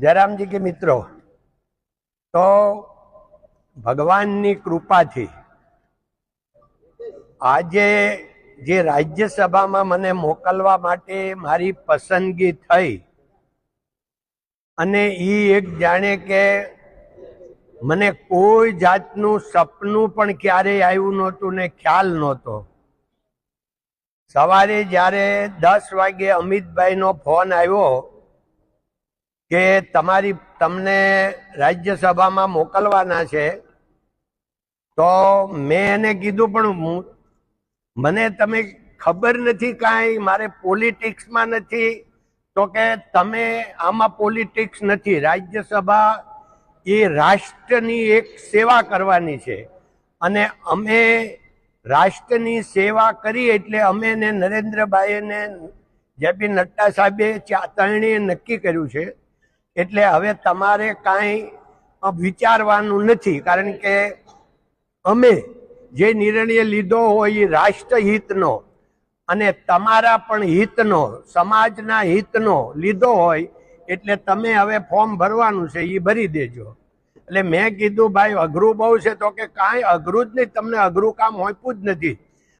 जयरामजी के मित्रों, तो भगवाननी कृपाथी आजे जे राज्यसभा में मने मोकलवा माटे मारी पसंदगी थई अने ई एक जाने के मने कोई जातनु सपनु पण क्यारे आव्यु नहोतुं ने ख्याल नहोतो। सवारे ज्यारे 10 वागे अमितभाई नो फोन आव्यो के तमने राज्यसभा में मोकलवाना छे, तो मैं एने कीधुं पण मने तमे खबर नथी कांई, मारे पॉलिटिक्स में नथी। तो के तमे आमा पॉलिटिक्स नथी, राज्यसभा ये राष्ट्रनी एक सेवा करवानी छे अने अमे राष्ट्रनी सेवा करी एटले अमे ने नरेन्द्रभाई ने जेपी नड्डा साहेबे त्रणेय नक्की कर्युं छे एटले हवे तमारे कांई विचारवानुं नथी, कारण के अमे जे निर्णय लीधो होय राष्ट्रहितनो अने तमारा पण हितनो, समाजना हितनो लीधो होय एटले तमे हवे फॉर्म भरवानुं छे ई भरी देजो। એટલે મેં કીધું ભાઈ અઘરું બહુ છે, તો કે કાંઈ અઘરું જ નહીં, તમને અઘરું કામ હોપ્યું જ નથી।